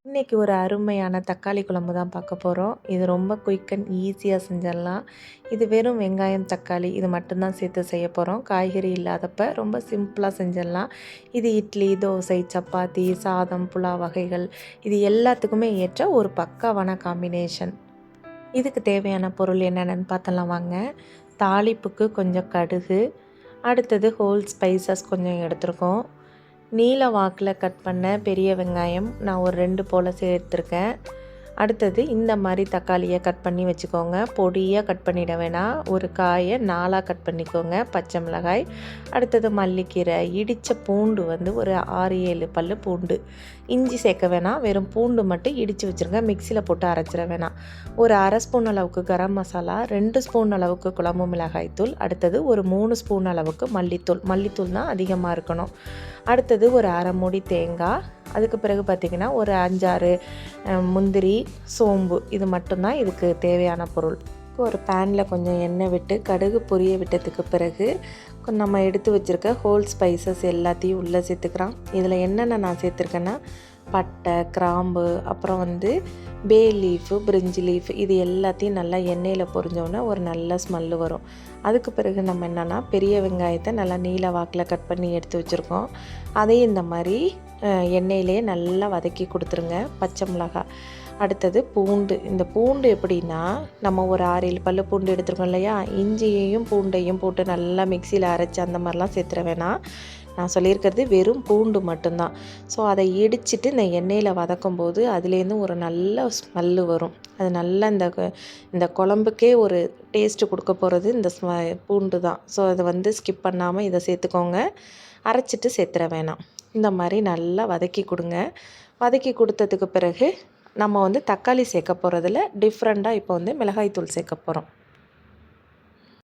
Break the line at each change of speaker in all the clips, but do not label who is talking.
இன்றைக்கி ஒரு அருமையான தக்காளி குழம்பு தான் பார்க்க போகிறோம். இது ரொம்ப குயிக் அண்ட் ஈஸியாக செஞ்சிடலாம். இது வெறும் வெங்காயம், தக்காளி இது மட்டும்தான் சேர்த்து செய்ய போகிறோம். காய்கறி இல்லாதப்ப ரொம்ப சிம்பிளாக செஞ்சிடலாம். இது இட்லி, தோசை, சப்பாத்தி, சாதம், புலாவ் வகைகள் இது எல்லாத்துக்குமே ஏற்ற ஒரு பக்காவான காம்பினேஷன். இதுக்கு தேவையான பொருள் என்னென்னு பார்த்தலாம் வாங்க. தாளிப்புக்கு கொஞ்சம் கடுகு, அடுத்தது ஹோல் ஸ்பைசஸ் கொஞ்சம் எடுத்துருக்கோம். நீல வாக்கில் கட் பண்ண பெரிய வெங்காயம் நான் ஒரு 2 போல் சேர்த்துருக்கேன். அடுத்தது இந்த மாதிரி தக்காளியை கட் பண்ணி வச்சுக்கோங்க. பொடியாக கட் பண்ணிட வேணாம். ஒரு காயை 4ஆக கட் பண்ணிக்கோங்க. பச்சை மிளகாய், அடுத்தது மல்லிக்கீரை, இடித்த பூண்டு வந்து ஒரு 6-7 பல் பூண்டு. இஞ்சி சேர்க்க வேணாம், வெறும் பூண்டு மட்டும் இடித்து வச்சுருங்க. மிக்சியில் போட்டு அரைச்சிட வேணாம். ஒரு 1/2 ஸ்பூன் அளவுக்கு கரம் மசாலா, 2 ஸ்பூன் அளவுக்கு குழம்பு மிளகாய் தூள், அடுத்தது ஒரு 3 ஸ்பூன் அளவுக்கு மல்லித்தூள் தான் அதிகமாக இருக்கணும். அடுத்தது ஒரு 1/2 மூடி தேங்காய், அதுக்கு பிறகு பார்த்திங்கன்னா ஒரு 5-6 முந்திரி, சோம்பு இது மட்டும்தான் இதுக்கு தேவையான பொருள். ஒரு பேனில் கொஞ்சம் எண்ணெய் விட்டு கடுகு பொரிய விட்டதுக்கு பிறகு நம்ம எடுத்து வச்சுருக்க ஹோல் ஸ்பைசஸ் எல்லாத்தையும் உள்ளே சேர்த்துக்கிறோம். இதில் என்னென்ன நான் சேர்த்துருக்கேன்னா பட்டை, கிராம்பு, அப்புறம் வந்து பே லீஃபு, பிரிஞ்சி லீஃப் இது எல்லாத்தையும் நல்லா எண்ணெயில் பொரிஞ்சோன்னே ஒரு நல்ல ஸ்மெல்லு வரும். அதுக்கு பிறகு நம்ம என்னென்னா பெரிய வெங்காயத்தை நல்லா நீல வாக்கில் கட் பண்ணி எடுத்து வச்சுருக்கோம். அதையும் இந்த மாதிரி எண்ணெயிலே நல்லா வதக்கி கொடுத்துருங்க. பச்சை மிளகாய், அடுத்தது பூண்டு. இந்த பூண்டு எப்படின்னா நம்ம ஒரு 6-7 பல் பூண்டு எடுத்துருக்கோம் இல்லையா, இஞ்சியையும் பூண்டையும் போட்டு நல்லா மிக்சியில் அரைச்சி அந்த மாதிரிலாம் சேர்த்துற வேணாம். நான் சொல்லியிருக்கிறது வெறும் பூண்டு மட்டும்தான். ஸோ அதை இடிச்சிட்டு இந்த எண்ணெயில் வதக்கும் போது அதுலேருந்து ஒரு நல்ல ஸ்மெல்லு வரும். அது நல்லா இந்த குழம்புக்கே ஒரு டேஸ்ட்டு கொடுக்க போகிறது இந்த பூண்டு தான். ஸோ அதை வந்து ஸ்கிப் பண்ணாமல் இதை சேர்த்துக்கோங்க. அரைச்சிட்டு சேர்த்துற வேணாம். இந்த மாதிரி நல்லா வதக்கி கொடுங்க. வதக்கி கொடுத்ததுக்கு பிறகு நம்ம வந்து தக்காளி சேர்க்க போகிறதுல டிஃப்ரெண்ட்டாக இப்போ வந்து மிளகாய்த்தூள் சேர்க்க போகிறோம்.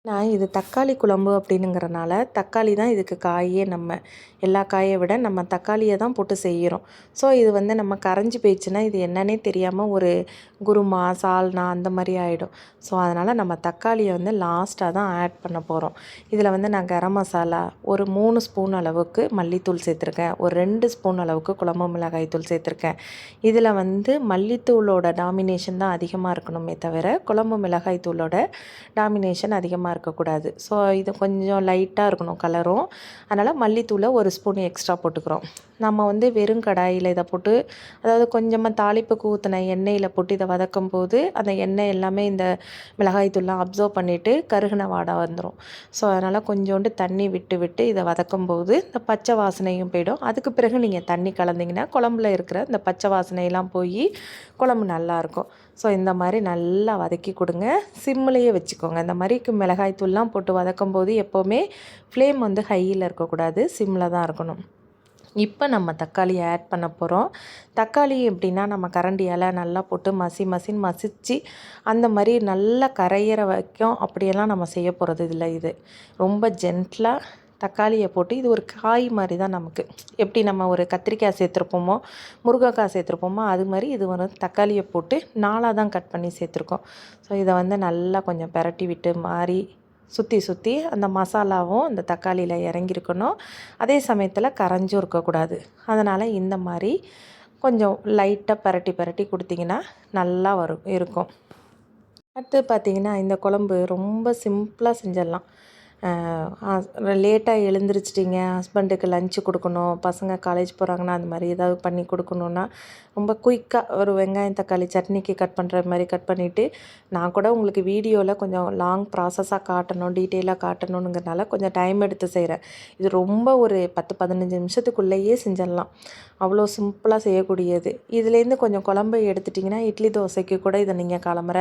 நான் இது தக்காளி குழம்பு அப்படின்னுங்கிறனால தக்காளி தான் இதுக்கு காயே. நம்ம எல்லா காயை விட நம்ம தக்காளியை தான் போட்டு செய்கிறோம். ஸோ இது வந்து நம்ம கரைஞ்சி போயிடுச்சுன்னா இது என்னன்னே தெரியாமல் ஒரு குருமா, சால்னா அந்த மாதிரி ஆகிடும். ஸோ அதனால் நம்ம தக்காளியை வந்து லாஸ்ட்டாக தான் ஆட் பண்ண போகிறோம். இதில் வந்து நான் கரம் மசாலா ஒரு 3 ஸ்பூன் அளவுக்கு மல்லித்தூள் சேர்த்துருக்கேன். ஒரு 2 ஸ்பூன் அளவுக்கு குழம்பு மிளகாய் தூள் சேர்த்துருக்கேன். இதில் வந்து மல்லித்தூளோட டாமினேஷன் தான் அதிகமாக இருக்கணுமே தவிர குழம்பு மிளகாய் தூளோட டாமினேஷன் அதிகமாக இருக்கக்கூடாது. ஸோ இது கொஞ்சம் லைட்டாக இருக்கணும் கலரும். அதனால் மல்லித்தூளை 1 ஸ்பூன் எக்ஸ்ட்ரா போட்டுக்கிறோம். நம்ம வந்து வெறும் கடாயில் இதை போட்டு, அதாவது கொஞ்சமாக தாளிப்புக்கு ஊற்றின எண்ணெயில் போட்டு இதை வதக்கும் போது அந்த எண்ணெய் எல்லாமே இந்த மிளகாய் தூள்லாம் அப்சர்வ் பண்ணிவிட்டு கருகின வாடை வந்துடும். ஸோ அதனால் கொஞ்சோண்டு தண்ணி விட்டு இதை வதக்கும் போது இந்த பச்சை வாசனையும் போயிடும். அதுக்கு பிறகு நீங்கள் தண்ணி கலந்திங்கன்னா குழம்புல இருக்கிற இந்த பச்சை வாசனையெல்லாம் போய் குழம்பு நல்லாயிருக்கும். ஸோ இந்த மாதிரி நல்லா வதக்கி கொடுங்க. சிம்மிலேயே வச்சுக்கோங்க. இந்த மாதிரி மிளகாய் தூள்லாம் போட்டு வதக்கும் போது எப்போவுமே ஃப்ளேம் வந்து ஹையில் இருக்கக்கூடாது, சிம்மில் தான் இருக்கணும். இப்போ நம்ம தக்காளியை ஆட் பண்ண போகிறோம். தக்காளி எப்படின்னா நம்ம கரண்டியால் நல்லா போட்டு மசின்னு மசித்து அந்த மாதிரி நல்லா கரையிற வரைக்கும் அப்படியெல்லாம் நம்ம செய்ய போகிறது இல்லை. இது ரொம்ப ஜென்டிலாக தக்காளியை போட்டு, இது ஒரு காய் மாதிரி தான் நமக்கு. எப்படி நம்ம ஒரு கத்திரிக்காய் சேர்த்துருப்போமோ, முருங்கைக்காய் சேர்த்துருப்போமோ அது மாதிரி இது ஒரு தக்காளியை போட்டு 4ஆக தான் கட் பண்ணி சேர்த்துருக்கோம். ஸோ இதை வந்து நல்லா கொஞ்சம் பெரட்டி விட்டு மாதிரி சுற்றி அந்த மசாலாவும் அந்த தக்காளியில் இறங்கியிருக்கணும். அதே சமயத்தில் கரைஞ்சும் இருக்கக்கூடாது. அதனால் இந்த மாதிரி கொஞ்சம் லைட்டாக பெரட்டி கொடுத்திங்கன்னா நல்லா இருக்கும். அடுத்து பார்த்திங்கன்னா இந்த குழம்பு ரொம்ப சிம்பிளாக செஞ்சிடலாம். லேட்டாக எழுந்திரிச்சிட்டிங்க, ஹஸ்பண்டுக்கு லஞ்சு கொடுக்கணும், பசங்க காலேஜ் போகிறாங்கன்னா அந்த மாதிரி ஏதாவது பண்ணி கொடுக்கணுன்னா ரொம்ப குயிக்காக ஒரு வெங்காயம் தக்காளி சட்னிக்கு கட் பண்ணுற மாதிரி கட் பண்ணிவிட்டு, நான் கூட உங்களுக்கு வீடியோவில் கொஞ்சம் லாங் ப்ராசஸாக காட்டணும், டீட்டெயிலாக காட்டணுங்கிறனால கொஞ்சம் டைம் எடுத்து செய்கிறேன். இது ரொம்ப ஒரு 10-15 நிமிஷத்துக்குள்ளேயே செஞ்சிடலாம். அவ்வளோ சிம்பிளாக செய்யக்கூடியது. இதுலேருந்து கொஞ்சம் குழம்பு எடுத்துட்டிங்கன்னா இட்லி தோசைக்கு கூட இதை நீங்கள் கிளம்புற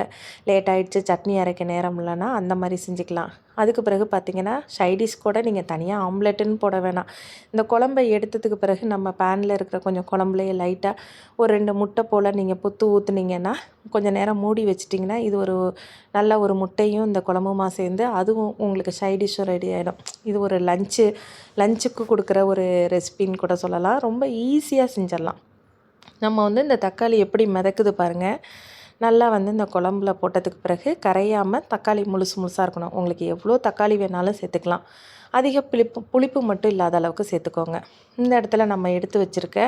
லேட் ஆகிடுச்சு, சட்னி அரைக்க நேரம் இல்லைன்னா அந்த மாதிரி செஞ்சுக்கலாம். அதுக்கு பிறகு பார்த்திங்கன்னா சைடிஷ் கூட நீங்கள் தனியாக ஆம்லெட்டுன்னு போட வேணாம். இந்த குழம்பை எடுத்ததுக்கு பிறகு நம்ம பேனில் இருக்கிற கொஞ்சம் குழம்புலையே லைட்டாக ஒரு 2 முட்டை போல் நீங்கள் புத்து ஊற்றுனீங்கன்னா கொஞ்சம் நேரம் மூடி வச்சிட்டிங்கன்னா இது ஒரு நல்ல ஒரு முட்டையும் இந்த குழம்புமா சேர்ந்து அதுவும் உங்களுக்கு சைடிஷ்ஷும் ரெடி ஆகிடும். இது ஒரு லஞ்சுக்கு கொடுக்குற ஒரு ரெசிபின்னு கூட சொல்லலாம். ரொம்ப ஈஸியாக செஞ்சிடலாம். நம்ம வந்து இந்த தக்காளி எப்படி மிதக்குது பாருங்கள். நல்லா வந்து இந்த குழம்புல போட்டதுக்கு பிறகு கரையாமல் தக்காளி முழுசு முழுசாக இருக்கணும். உங்களுக்கு எவ்வளோ தக்காளி வேணாலும் சேர்த்துக்கலாம். அதிக புளிப்பு புளிப்பு மட்டும் இல்லாத அளவுக்கு சேர்த்துக்கோங்க. இந்த இடத்துல நம்ம எடுத்து வச்சுருக்க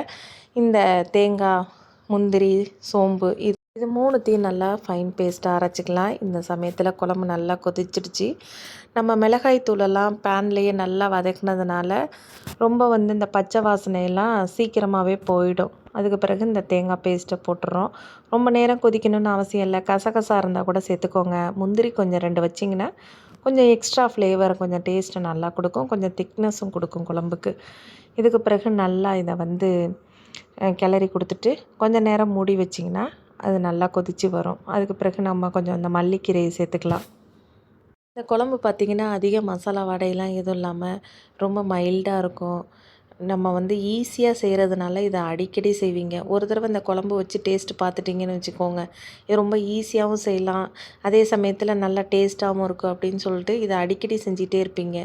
இந்த தேங்காய், முந்திரி, சோம்பு இது 3த்தையும் நல்லா ஃபைன் பேஸ்ட்டாக அரைச்சிக்கலாம். இந்த சமயத்தில் குழம்பு நல்லா கொதிச்சிடுச்சு. நம்ம மிளகாய் தூளெல்லாம் பேன்லேயே நல்லா வதக்குனதுனால ரொம்ப வந்து இந்த பச்சை வாசனையெல்லாம் சீக்கிரமாகவே போயிடும். அதுக்கு பிறகு இந்த தேங்காய் பேஸ்ட்டை போட்டுறோம். ரொம்ப நேரம் கொதிக்கணும்னு அவசியம் இல்லை. கசகசா இருந்தால் கூட சேர்த்துக்கோங்க. முந்திரி கொஞ்சம் 2 வச்சிங்கன்னா கொஞ்சம் எக்ஸ்ட்ரா ஃப்ளேவர் கொஞ்சம் டேஸ்ட்டு நல்லா கொடுக்கும். கொஞ்சம் திக்னஸும் கொடுக்கும் குழம்புக்கு. இதுக்கு பிறகு நல்லா இதை வந்து கிளறி கொடுத்துட்டு கொஞ்சம் நேரம் மூடி வச்சிங்கன்னா அது நல்லா கொதித்து வரும். அதுக்கு பிறகு நம்ம கொஞ்சம் இந்த மல்லிக்கீரையை சேர்த்துக்கலாம். இந்த குழம்பு பார்த்திங்கன்னா அதிக மசாலா வாடையெல்லாம் எதுவும் இல்லாமல் ரொம்ப மைல்டாக இருக்கும். நம்ம வந்து ஈஸியாக செய்கிறதுனால இதை அடிக்கடி செய்வீங்க. ஒரு தடவை இந்த குழம்பு வச்சு டேஸ்ட்டு பார்த்துட்டிங்கன்னு வச்சுக்கோங்க, இது ரொம்ப ஈஸியாகவும் செய்யலாம், அதே சமயத்தில் நல்லா டேஸ்ட்டாகவும் இருக்கும் அப்படின்னு சொல்லிட்டு இதை அடிக்கடி செஞ்சிட்டே இருப்பீங்க.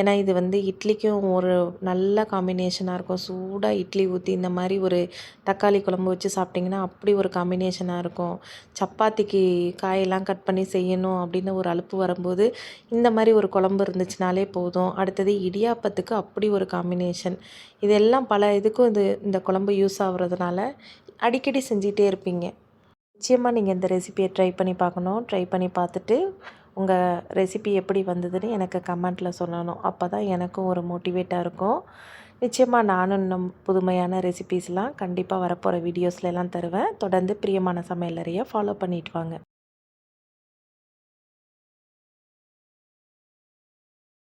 ஏன்னா இது வந்து இட்லிக்கும் ஒரு நல்ல காம்பினேஷனாக இருக்கும். சூடாக இட்லி ஊற்றி இந்த மாதிரி ஒரு தக்காளி குழம்பு வச்சு சாப்பிட்டிங்கன்னா அப்படி ஒரு காம்பினேஷனாக இருக்கும். சப்பாத்திக்கு காயெல்லாம் கட் பண்ணி செய்யணும் அப்படின்னு ஒரு அலுப்பு வரும்போது இந்த மாதிரி ஒரு குழம்பு இருந்துச்சுனாலே போதும். அடுத்தது இடியாப்பத்துக்கு அப்படி ஒரு காம்பினேஷன். இதெல்லாம் பல இதுக்கும் இந்த குழம்பு யூஸ் ஆகுறதுனால அடிக்கடி செஞ்சிட்டே இருப்பீங்க. நிச்சயமாக நீங்கள் இந்த ரெசிபியை ட்ரை பண்ணி பார்க்கணும். ட்ரை பண்ணி பார்த்துட்டு உங்கள் ரெசிபி எப்படி வந்ததுன்னு எனக்கு கமெண்ட்டில் சொல்லணும். அப்போ தான் எனக்கும் ஒரு மோட்டிவேட்டாக இருக்கும். நிச்சயமாக நானும் இன்னும் புதுமையான ரெசிபீஸ்லாம் கண்டிப்பாக வரப்போகிற வீடியோஸ்லாம் தருவேன். தொடர்ந்து பிரியமான சமையலறையை ஃபாலோ பண்ணிட்டு வாங்க.